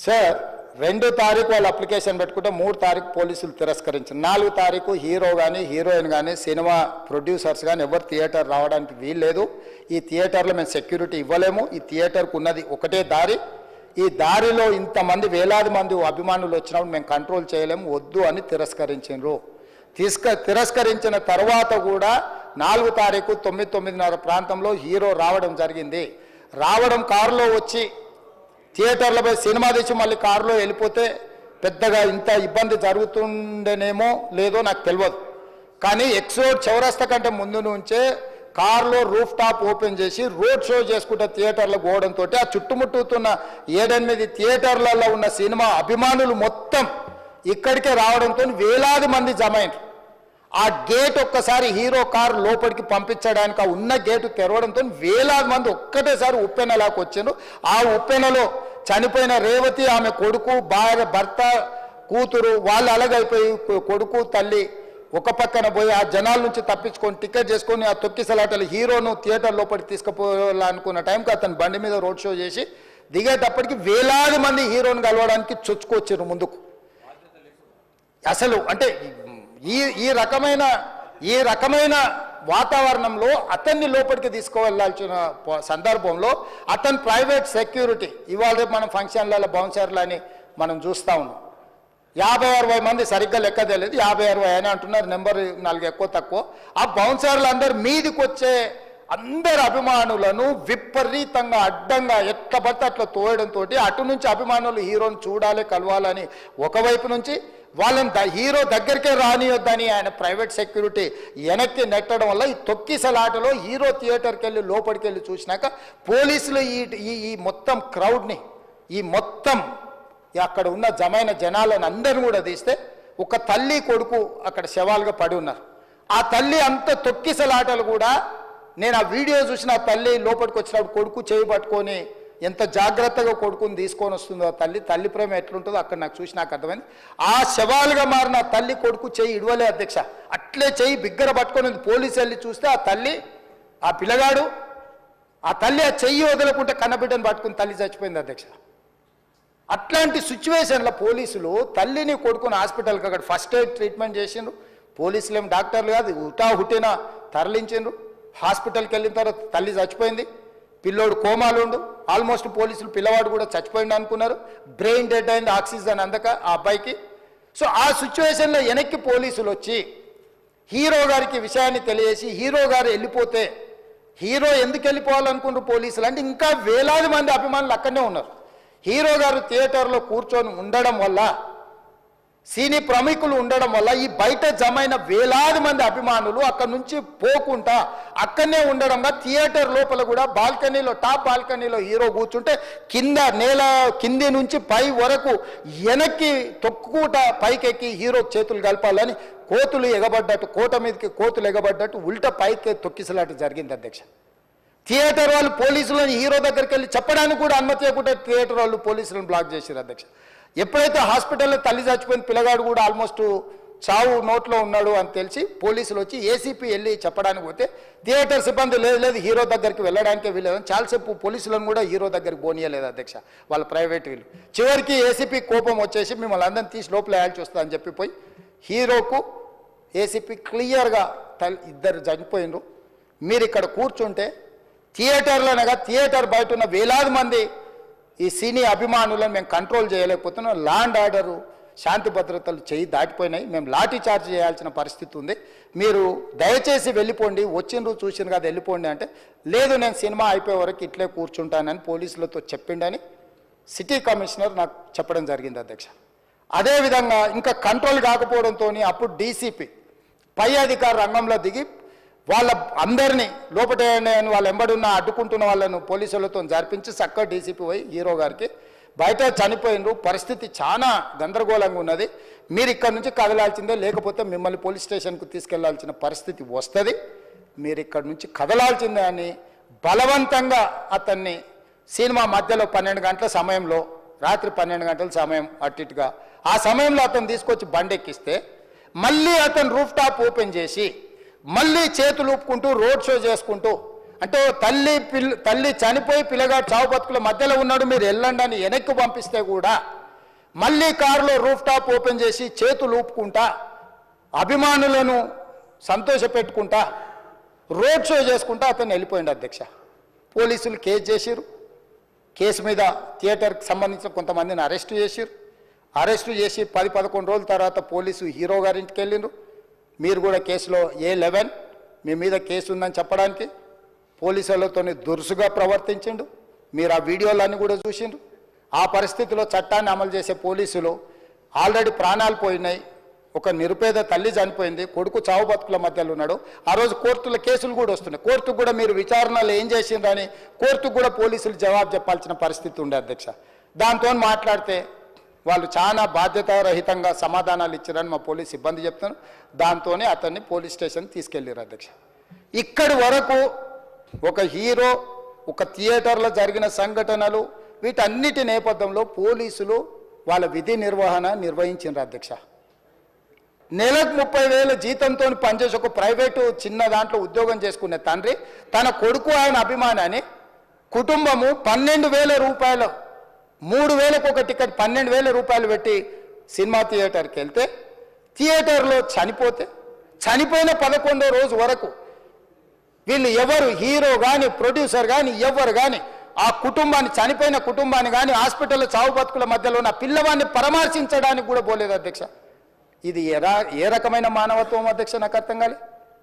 Sir 2 తారీఖు వాళ్ళు application పెట్టుకుంటే 3 తారీఖు పోలీసులు తిరస్కరించారు. 4 తారీఖు హీరో కానీ హీరోయిన్ కానీ సినిమా ప్రొడ్యూసర్స్ కానీ ఎవరు థియేటర్ రావడానికి వీల్లేదు. ఈ థియేటర్లో మేము సెక్యూరిటీ ఇవ్వలేము. ఈ థియేటర్కు ఉన్నది ఒకటే దారి. ఈ దారిలో ఇంతమంది వేలాది మంది అభిమానులు వచ్చినప్పుడు మేము కంట్రోల్ చేయలేము, వద్దు అని తిరస్కరించారు. తిరస్కరించిన తర్వాత కూడా 4 తారీఖు 9:30 ప్రాంతంలో హీరో రావడం జరిగింది. రావడం కారులో వచ్చి థియేటర్లపై సినిమా తీసి మళ్ళీ కారులో వెళ్ళిపోతే పెద్దగా ఇంత ఇబ్బంది జరుగుతుండేనేమో లేదో నాకు తెలియదు. కానీ ఎక్స్ రోడ్ చౌరస్తా కంటే ముందు నుంచే కారులో రూఫ్ టాప్ ఓపెన్ చేసి రోడ్ షో చేసుకుంటే థియేటర్లకు పోవడంతో ఆ చుట్టుముట్టుతున్న 7-8 థియేటర్లలో ఉన్న సినిమా అభిమానులు మొత్తం ఇక్కడికే రావడంతో వేలాది మంది జమ అయ్యారు. ఆ గేట్ ఒక్కసారి హీరో కారు లోపలికి పంపించడానికి ఆ ఉన్న గేటు తెరవడంతో వేలాది మంది ఒక్కటేసారి ఉప్పెనలాకి వచ్చారు. ఆ ఉప్పెనలో చనిపోయిన రేవతి, ఆమె కొడుకు, భార్య, భర్త, కూతురు వాళ్ళు అలాగైపోయి కొడుకు తల్లి ఒక పక్కన పోయి ఆ జనాల నుంచి తప్పించుకొని టికెట్ చేసుకొని ఆ తొక్కిసలాటలు హీరోను థియేటర్ లోపలికి తీసుకుపోవాలనుకున్న టైంకి అతను బండి మీద రోడ్ షో చేసి దిగేటప్పటికి వేలాది మంది హీరోను కలవడానికి చొచ్చుకొచ్చారు ముందుకు. అసలు అంటే ఈ రకమైన వాతావరణంలో అతన్ని లోపలికి తీసుకువెళ్ళాల్సిన సందర్భంలో అతను ప్రైవేట్ సెక్యూరిటీ ఇవాళ రేపు మనం ఫంక్షన్లలో బౌన్సర్లు అని మనం చూస్తూ ఉన్నాం. 50-60 మంది సరిగ్గా లెక్క తెలియదు, 50-60 అని అంటున్నారు, నెంబర్ 4 ఎక్కువ తక్కువ. ఆ బౌన్సర్లు అందరు మీదికి వచ్చే అందరు అభిమానులను విపరీతంగా అడ్డంగా ఎట్లా పడితే అట్లా తోయడంతో అటు నుంచి అభిమానులు హీరోని చూడాలి, కలవాలని ఒకవైపు నుంచి వాళ్ళని హీరో దగ్గరికే రానియొద్దని ఆయన ప్రైవేట్ సెక్యూరిటీ వెనక్కి నెట్టడం వల్ల ఈ తొక్కిసలాటలో హీరో థియేటర్కి వెళ్ళి లోపలికి వెళ్ళి చూసినాక పోలీసులు ఈ మొత్తం క్రౌడ్ని ఈ మొత్తం అక్కడ ఉన్న జమైన జనాలను అందరిని కూడా తీస్తే ఒక తల్లి కొడుకు అక్కడ శవాలుగా పడి ఉన్నారు. ఆ తల్లి అంత తొక్కిసలాటలు కూడా నేను ఆ వీడియో చూసిన ఆ తల్లి లోపలికి వచ్చినప్పుడు కొడుకు చేయి పట్టుకొని ఎంత జాగ్రత్తగా కొడుకుని తీసుకొని వస్తుందో తల్లి ప్రేమ ఎట్లుంటుందో అక్కడ నాకు చూసి నాకు అర్థమైంది. ఆ శవాలుగా మారిన తల్లి కొడుకు చెయ్యి ఇడవలే అధ్యక్ష, అట్లే చెయ్యి బిగ్గర పట్టుకొని పోలీసు వెళ్ళి చూస్తే ఆ తల్లి ఆ పిల్లగాడు ఆ తల్లి ఆ చెయ్యి వదలకుంటే కన్నబిడ్డను పట్టుకుని తల్లి చచ్చిపోయింది అధ్యక్ష. అట్లాంటి సిచ్యువేషన్లో పోలీసులు తల్లిని కొడుకుని హాస్పిటల్కి అక్కడ ఫస్ట్ ఎయిడ్ ట్రీట్మెంట్ చేసిండ్రు. పోలీసులు ఏం డాక్టర్లు కాదు, హుటిన తరలించిండ్రు. హాస్పిటల్కి వెళ్ళిన తర్వాత తల్లి చచ్చిపోయింది, పిల్లోడు కోమాలు ఉండు. ఆల్మోస్ట్ పోలీసులు పిల్లవాడు కూడా చచ్చిపోయింది అనుకున్నారు. బ్రెయిన్ డెడ్ అయింది, ఆక్సిజన్ అందక ఆ అబ్బాయికి. సో ఆ సిచ్యువేషన్లో వెనక్కి పోలీసులు వచ్చి హీరో గారికి విషయాన్ని తెలియజేసి హీరో గారు వెళ్ళిపోతే హీరో ఎందుకు వెళ్ళిపోవాలనుకున్నారు పోలీసులు అంటే ఇంకా వేలాది మంది అభిమానులు అక్కడనే ఉన్నారు. హీరో గారు థియేటర్లో కూర్చొని ఉండడం వల్ల సినీ ప్రముఖులు ఉండడం వల్ల ఈ బయట జమైన వేలాది మంది అభిమానులు అక్కడి నుంచి పోకుండా అక్కడనే ఉండడంగా థియేటర్ లోపల కూడా బాల్కనీలో టాప్ బాల్కనీలో హీరో కూర్చుంటే కింది నుంచి పై వరకు వెనక్కి తొక్కుట పైకెక్కి హీరో చేతులు కలపాలని కోతులు ఎగబడ్డట్టు కోట మీదకి కోతులు ఎగబడ్డట్టు ఉల్టా పైకి తొక్కిసలాట జరిగింది అధ్యక్ష. థియేటర్ వాళ్ళు పోలీసులను హీరో దగ్గరికి వెళ్ళి చెప్పడానికి కూడా అనుమతి ఇవ్వకుండా థియేటర్ వాళ్ళు పోలీసులను బ్లాక్ చేశారు అధ్యక్ష. ఎప్పుడైతే హాస్పిటల్లో తల్లి చచ్చిపోయిన పిల్లగాడు కూడా ఆల్మోస్ట్ చావు నోట్లో ఉన్నాడు అని తెలిసి పోలీసులు వచ్చి ఏసీపీ వెళ్ళి చెప్పడానికి పోతే థియేటర్ సిబ్బంది లేదు హీరో దగ్గరికి వెళ్ళడానికే వీలేదని చాలాసేపు పోలీసులను కూడా హీరో దగ్గరికి పోనీయలేదు అధ్యక్ష వాళ్ళ ప్రైవేట్ వీళ్ళు. చివరికి ఏసీపీ కోపం వచ్చేసి మిమ్మల్ని అందరిని తీసి లోపల వేయాల్సి వస్తుందని చెప్పిపోయి హీరోకు ఏసీపీ క్లియర్గా ఇద్దరు చనిపోయినరు, మీరు ఇక్కడ కూర్చుంటే థియేటర్లోనగా థియేటర్ బయట ఉన్న వేలాది మంది ఈ సినీ అభిమానులను మేము కంట్రోల్ చేయలేకపోతున్నాం, ల్యాండ్ ఆర్డరు శాంతి భద్రతలు చేయి దాటిపోయినాయి, మేము లాఠీ చార్జ్ చేయాల్సిన పరిస్థితి ఉంది, మీరు దయచేసి వెళ్ళిపోండి, వచ్చిండ్రు చూసిండ్రు కదా వెళ్ళిపోండి అంటే లేదు నేను సినిమా అయిపోయే వరకు ఇట్లే కూర్చుంటానని పోలీసులతో చెప్పిండని సిటీ కమిషనర్ నాకు చెప్పడం జరిగింది అధ్యక్ష. అదేవిధంగా ఇంకా కంట్రోల్ కాకపోవడంతో అప్పుడు డీసీపీ పై అధికార రంగంలో దిగి వాళ్ళ అందరినీ లోపల వాళ్ళ ఎంబడున్న అడ్డుకుంటున్న వాళ్ళను పోలీసులతో జరిపించి చక్కగా డీసీపీ పోయి హీరో గారికి బయట చనిపోయినరు, పరిస్థితి చాలా గందరగోళంగా ఉన్నది, మీరు ఇక్కడ నుంచి కదలాల్సిందే లేకపోతే మిమ్మల్ని పోలీస్ స్టేషన్కు తీసుకెళ్లాల్సిన పరిస్థితి వస్తుంది, మీరు ఇక్కడ నుంచి కదలాల్సిందే అని బలవంతంగా అతన్ని సినిమా మధ్యలో 12 గంటల సమయంలో రాత్రి 12 గంటల సమయం అట్టిగా ఆ సమయంలో అతను తీసుకొచ్చి బండెక్కిస్తే మళ్ళీ అతను రూఫ్ టాప్ ఓపెన్ చేసి మళ్ళీ చేతులు ఊపుకుంటూ రోడ్ షో చేసుకుంటూ అంటే తల్లి చనిపోయి పిల్లగాడు చావు బతుకుల మధ్యలో ఉన్నాడు, మీరు వెళ్ళండి అని వెనక్కి పంపిస్తే కూడా మళ్ళీ కారులో రూఫ్ టాప్ ఓపెన్ చేసి చేతులు ఊపుకుంటా అభిమానులను సంతోషపెట్టుకుంటా రోడ్ షో చేసుకుంటా అతను వెళ్ళిపోయింది అధ్యక్ష. పోలీసులు కేసు చేసిరు, కేసు మీద థియేటర్కి సంబంధించిన కొంతమందిని అరెస్టు చేసిరు. అరెస్టు చేసి 10-11 రోజుల తర్వాత పోలీసు హీరో గారింటికి వెళ్ళిండ్రు. మీరు కూడా కేసులో A11 మీ మీద కేసు ఉందని చెప్పడానికి పోలీసులతో దురుసుగా ప్రవర్తించిండు. మీరు ఆ వీడియోలన్నీ కూడా చూసిండ్రు. ఆ పరిస్థితిలో చట్టాన్ని అమలు చేసే పోలీసులు ఆల్రెడీ ప్రాణాలు పోయినాయి, ఒక నిరుపేద తల్లి చనిపోయింది, కొడుకు చావు బతుకుల మధ్యలో ఉన్నాడు. ఆ రోజు కోర్టుల కేసులు కూడా వస్తున్నాయి. కోర్టుకు కూడా మీరు విచారణలు ఏం చేసిండ్రని కోర్టుకు కూడా పోలీసులు జవాబు చెప్పాల్సిన పరిస్థితి ఉండే అధ్యక్ష. దాంతో మాట్లాడితే వాళ్ళు చాలా బాధ్యతారహితంగా సమాధానాలు ఇచ్చారని మా పోలీస్ సిబ్బంది చెప్తాను. దాంతోనే అతన్ని పోలీస్ స్టేషన్ తీసుకెళ్ళారు అధ్యక్ష. ఇక్కడి వరకు ఒక హీరో, ఒక థియేటర్లో జరిగిన సంఘటనలు, వీటన్నిటి నేపథ్యంలో పోలీసులు వాళ్ళ విధి నిర్వహణ నిర్వహించారు అధ్యక్ష. నెలకు 30,000 జీతంతో పనిచేసి ఒక ప్రైవేటు చిన్న దాంట్లో ఉద్యోగం చేసుకునే తండ్రి తన కొడుకు ఆయన అభిమానాన్ని కుటుంబము 12,000 రూపాయలు, 3,000కు ఒక టికెట్ 12,000 రూపాయలు పెట్టి సినిమా థియేటర్కి వెళ్తే థియేటర్లో చనిపోయిన 11వ రోజు వరకు వీళ్ళు ఎవరు హీరో కానీ ప్రొడ్యూసర్ కానీ ఎవరు కానీ ఆ కుటుంబాన్ని, చనిపోయిన కుటుంబాన్ని కానీ హాస్పిటల్లో చావు బతుకుల మధ్యలో ఉన్న పిల్లవాడిని పరామర్శించడానికి కూడా పోలేదు అధ్యక్ష. ఇది ఏ రకమైన మానవత్వం అధ్యక్ష? నాకు అర్థం కాలేదు.